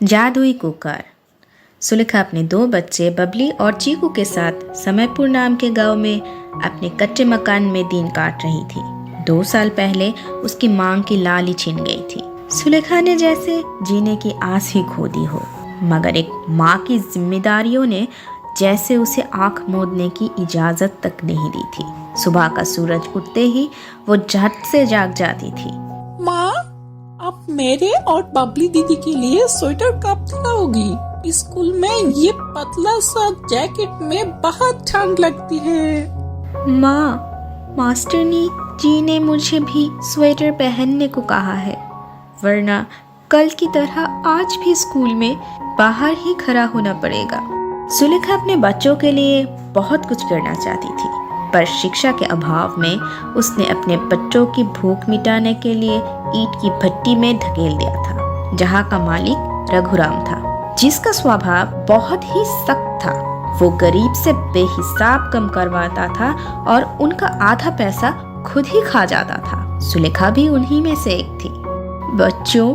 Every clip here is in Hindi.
जादुई कुकर। सुलेखा अपने 2 बच्चे बबली और चीकू के साथ समयपुर नाम के गांव में अपने कच्चे मकान में दिन काट रही थी। 2 साल पहले उसकी मांग की लाली छिन गई थी। सुलेखा ने जैसे जीने की आस ही खो दी हो, मगर एक माँ की जिम्मेदारियों ने जैसे उसे आंख मूंदने की इजाजत तक नहीं दी थी। सुबह का सूरज उठते ही वो झट से जाग जाती थी। माँ, आप मेरे और बबली दीदी के लिए स्वेटर कब दिलाओगी? स्कूल में ये पतला सा जैकेट में बहुत ठंड लगती है। माँ, मास्टरनी जी ने मुझे भी स्वेटर पहनने को कहा है, वरना कल की तरह आज भी स्कूल में बाहर ही खड़ा होना पड़ेगा। सुलेखा अपने बच्चों के लिए बहुत कुछ करना चाहती थी, पर शिक्षा के अभाव में उसने अपने बच्चों की भूख मिटाने के लिए ईंट की भट्टी में धकेल दिया था, जहाँ का मालिक रघुराम था, जिसका स्वभाव बहुत ही सख्त था। वो गरीब से बेहिसाब कम करवाता था और उनका आधा पैसा खुद ही खा जाता था। सुलेखा भी उन्हीं में से एक थी। बच्चों,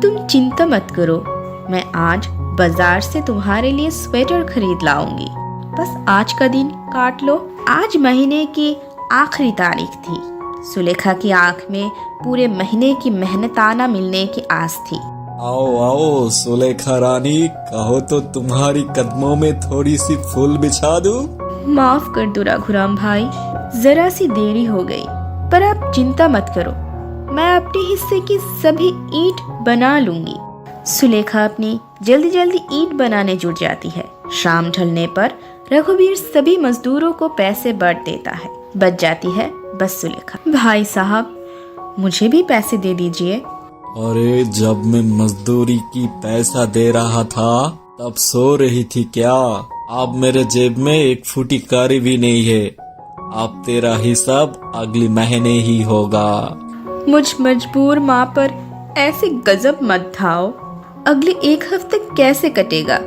तुम चिंता मत करो, मैं आज बाजार से तुम्हारे लिए स्वेटर खरीद लाऊंगी। बस आज का दिन काट लो। आज महीने की आखिरी तारीख थी। सुलेखा की आंख में पूरे महीने की मेहनताना मिलने की आस थी। आओ आओ सुलेखा रानी, कहो तो तुम्हारी कदमों में थोड़ी सी फूल बिछा दूं? माफ कर दो रघुराम भाई, जरा सी देरी हो गई, पर आप चिंता मत करो, मैं अपने हिस्से की सभी ईंट बना लूंगी। सुलेखा अपनी जल्दी जल्दी ईंट बनाने जुट जाती है। शाम ढलने पर रघुवीर सभी मजदूरों को पैसे बांट देता है। बच जाती है बस सुलेखा। भाई साहब, मुझे भी पैसे दे दीजिए। अरे, जब मैं मजदूरी की पैसा दे रहा था तब सो रही थी क्या? अब मेरे जेब में 1 फूटी कौड़ी भी नहीं है। अब तेरा हिसाब अगले महीने ही होगा। मुझ मजबूर माँ पर ऐसे गजब मत ढाओ। अगले 1 हफ्ते कैसे कटेगा?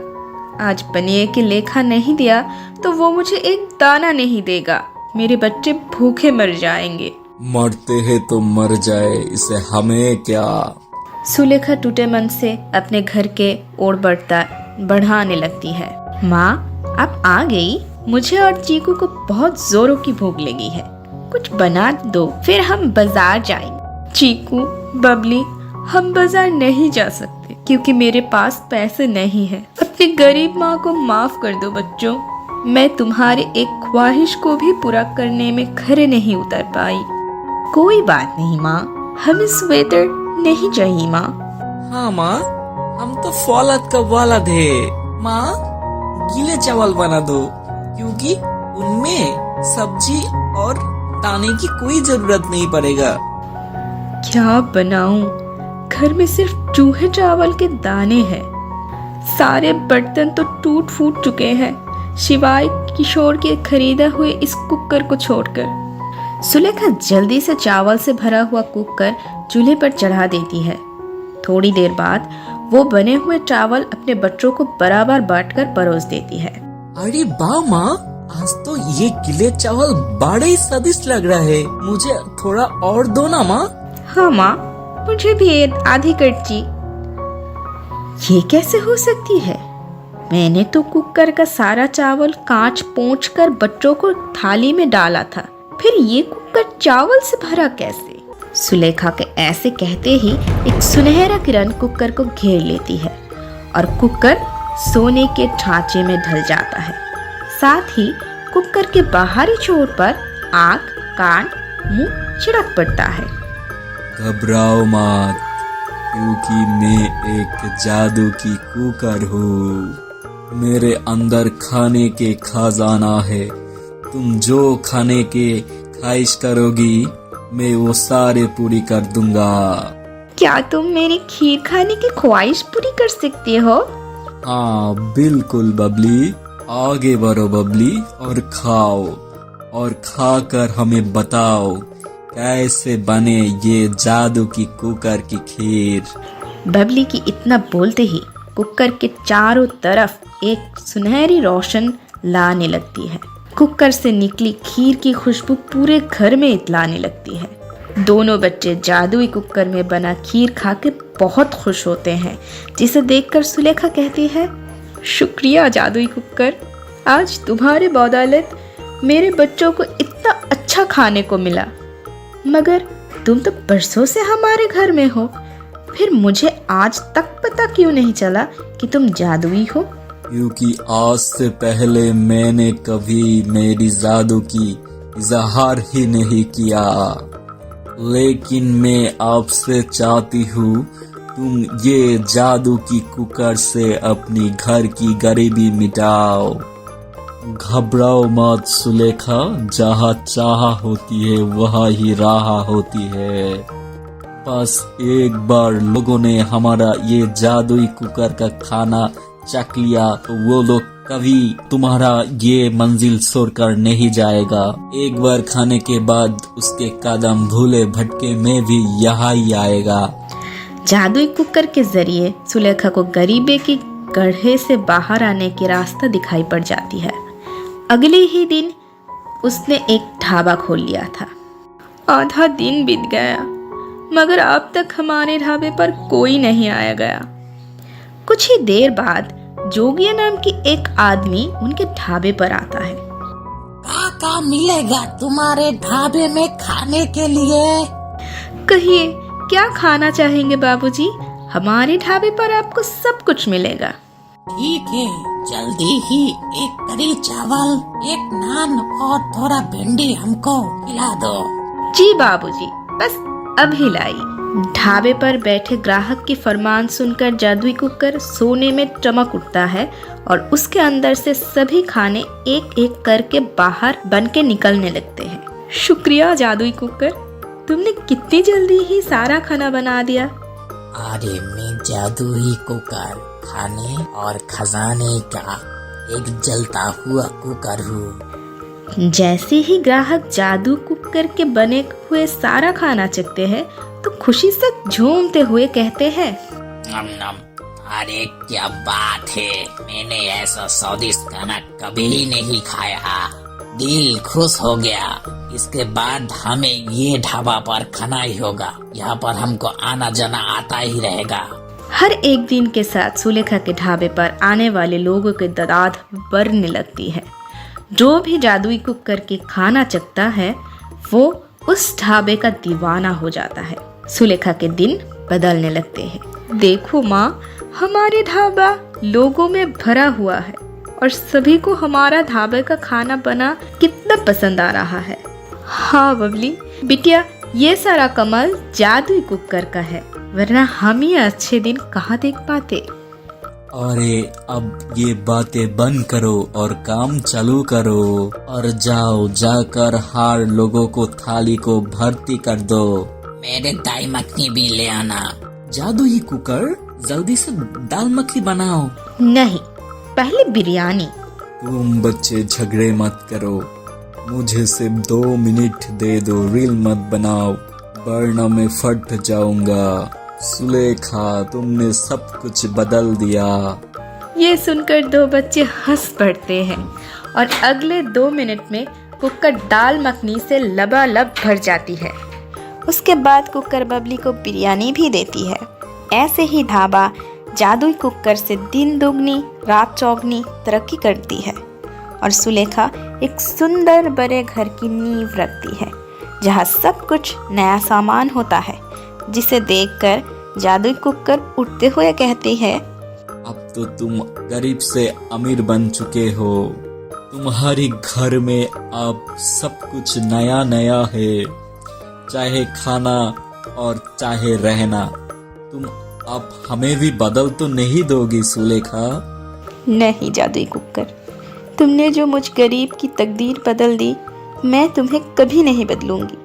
आज पनिये की लेखा नहीं दिया तो वो मुझे एक दाना नहीं देगा। मेरे बच्चे भूखे मर जाएंगे। मरते हैं तो मर जाए, इसे हमें क्या। सुलेखा टूटे मन से अपने घर के ओर बढ़ाने लगती है। माँ, आप आ गई? मुझे और चीकू को बहुत जोरों की भूख लगी है, कुछ बना दो, फिर हम बाजार जाएंगे। चीकू, बबली, हम बाजार नहीं जा सकते क्योंकि मेरे पास पैसे नहीं है। अपनी गरीब माँ को माफ कर दो बच्चों, मैं तुम्हारे एक ख्वाहिश को भी पूरा करने में खरे नहीं उतर पाई। कोई बात नहीं माँ, हमें स्वेटर नहीं चाहिए माँ। हाँ माँ, हम तो फौलत का वालद है। माँ, गीले चावल बना दो, क्योंकि उनमें सब्जी और दाने की कोई जरूरत नहीं पड़ेगा। क्या बनाऊं? घर में सिर्फ चूहे चावल के दाने हैं। सारे बर्तन तो टूट फूट चुके हैं, सिवाय किशोर के खरीदा हुए इस कुकर को छोड़कर। सुलेखा जल्दी से चावल से भरा हुआ कुकर चूल्हे पर चढ़ा देती है। थोड़ी देर बाद वो बने हुए चावल अपने बच्चों को बराबर बांटकर परोस देती है। अरे वाह माँ, आज तो ये गीले चावल बड़े ही स्वादिष्ट लग रहा है। मुझे थोड़ा और दो ना माँ। हाँ माँ, मुझे भी एक आधी कड़ची। ये कैसे हो सकती है? मैंने तो कुकर का सारा चावल कांच पोंछ कर बच्चों को थाली में डाला था, फिर ये कुकर चावल से भरा कैसे? सुलेखा के ऐसे कहते ही एक सुनहरा किरण कुकर को घेर लेती है और कुकर सोने के ढांचे में ढल जाता है। साथ ही कुकर के बाहरी छोर पर आँख, कान, मुंह छिड़क पड़ता है। घबराओ मत, क्योंकि मैं एक जादू की कुकर हूँ। मेरे अंदर खाने के खजाना है। तुम जो खाने के ख्वाहिश करोगी, मैं वो सारे पूरी कर दूंगा। क्या तुम मेरी खीर खाने की ख्वाहिश पूरी कर सकते हो? हाँ बिल्कुल बबली, आगे बढ़ो बबली और खाओ, और खाकर हमें बताओ कैसे बने ये जादू की कुकर की खीर। बबली की इतना बोलते ही कुकर के चारों तरफ एक सुनहरी रोशन लाने लगती है। कुकर से निकली खीर की खुशबू पूरे घर में इतलाने लगती है। दोनों बच्चे जादुई कुकर में बना खीर खाकर बहुत खुश होते हैं, जिसे देखकर सुलेखा कहती है, शुक्रिया जादुई कुकर, आज तुम्हारे बदौलत मेरे बच्चों को इतना अच्छा खाने को मिला। मगर तुम तो परसों से हमारे घर में हो, फिर मुझे आज तक पता क्यों नहीं चला कि तुम जादुई हो? क्योंकि आज से पहले मैंने कभी मेरी जादू की इजहार ही नहीं किया, लेकिन मैं आपसे चाहती हूँ तुम ये जादू की कुकर से अपनी घर की गरीबी मिटाओ। घबराओ मत सुलेखा, जहाँ चाह होती है वहाँ ही राह होती है। बस एक बार लोगों ने हमारा ये जादुई कुकर का खाना चख लिया तो वो लोग कभी तुम्हारा ये मंजिल छोड़कर नहीं जाएगा। एक बार खाने के बाद उसके कदम भूले भटके में भी यहाँ ही आएगा। जादुई कुकर के जरिए सुलेखा को गरीबी की गड्ढे से बाहर आने की रास्ता दिखाई पड़ जाती है। अगले ही दिन उसने एक ढाबा खोल लिया था। आधा दिन बीत गया, मगर अब तक हमारे ढाबे पर कोई नहीं आया गया। कुछ ही देर बाद जोगिया नाम की एक आदमी उनके ढाबे पर आता है। क्या मिलेगा तुम्हारे ढाबे में खाने के लिए? कहिए, क्या खाना चाहेंगे बाबूजी? हमारे ढाबे पर आपको सब कुछ मिलेगा। ठीक है, जल्दी ही एक करी चावल, एक नान और थोड़ा भिंडी हमको खिला दो। जी बाबूजी, बस अभी लाई। ढाबे पर बैठे ग्राहक की फरमान सुनकर जादुई कुकर सोने में चमक उठता है और उसके अंदर से सभी खाने एक एक करके बाहर बन के निकलने लगते हैं। शुक्रिया जादुई कुकर, तुमने कितनी जल्दी ही सारा खाना बना दिया। अरे मैं जादुई कुकर, खाने और खजाने का एक जलता हुआ कुकर हूँ। जैसे ही ग्राहक जादू कुकर के बने हुए सारा खाना चखते हैं तो खुशी से झूमते हुए कहते हैं, नम नम, अरे क्या बात है, मैंने ऐसा स्वादिष्ट खाना कभी नहीं खाया। दिल खुश हो गया। इसके बाद हमें ये ढाबा पर खाना ही होगा। यहाँ पर हमको आना जाना आता ही रहेगा। हर एक दिन के साथ सुलेखा के ढाबे पर आने वाले लोगों की तादाद बढ़ने लगती है। जो भी जादुई कुकर के खाना चखता है वो उस ढाबे का दीवाना हो जाता है। सुलेखा के दिन बदलने लगते हैं। देखो माँ, हमारे ढाबा लोगों में भरा हुआ है और सभी को हमारा ढाबे का खाना बना कितना पसंद आ रहा है। हाँ बबली, बिटिया, ये सारा कमाल जादुई कुकर का है, वरना हम ये अच्छे दिन कहाँ देख पाते। अरे अब ये बातें बंद करो और काम चालू करो और जाओ जाकर हर लोगों को थाली को भर्ती कर दो। मेरे दाई मखनी भी ले आना। जादुई कुकर, जल्दी से दाल मखनी बनाओ। नहीं, पहले बिरयानी। तुम बच्चे झगड़े मत करो, मुझे सिर्फ 2 मिनट दे दो, रील मत बनाओ वरना मैं फट जाऊंगा। सुलेखा, तुमने सब कुछ बदल दिया। ये सुनकर दो बच्चे हंस पड़ते हैं और अगले 2 मिनट में कुकर दाल मखनी से लबालब भर जाती है। उसके बाद कुकर बबली को बिरयानी भी देती है। ऐसे ही ढाबा जादुई कुकर से दिन दुगनी रात चौगनी तरक्की करती है और सुलेखा एक सुंदर बड़े घर की नींव रखती है, जहाँ सब कुछ नया सामान होता है, जिसे देखकर जादुई कुकर उठते हुए कहती है, अब तो तुम गरीब से अमीर बन चुके हो। तुम्हारे घर में अब सब कुछ नया नया है, चाहे खाना और चाहे रहना। तुम अब हमें भी बदल तो नहीं दोगी सुलेखा? नहीं जादुई कुकर, तुमने जो मुझ गरीब की तकदीर बदल दी, मैं तुम्हें कभी नहीं बदलूंगी।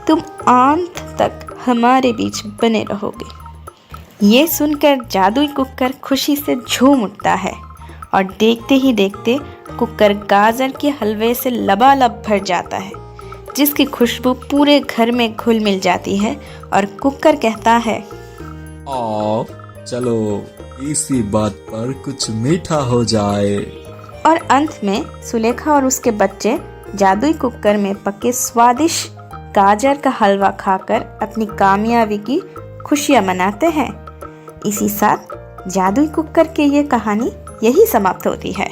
तुम अंत तक हमारे बीच बने रहोगे। ये सुनकर जादुई कुकर खुशी से झूम उठता है और देखते ही देखते कुकर गाजर के हलवे से लबालब भर जाता है, जिसकी खुशबू पूरे घर में घुल मिल जाती है और कुकर कहता है, आओ चलो इसी बात पर कुछ मीठा हो जाए। और अंत में सुलेखा और उसके बच्चे जादुई कुकर में पके स्वादिष्ट गाजर का हलवा खाकर अपनी कामयाबी की खुशियां मनाते हैं। इसी साथ जादुई कुकर की ये कहानी यही समाप्त होती है।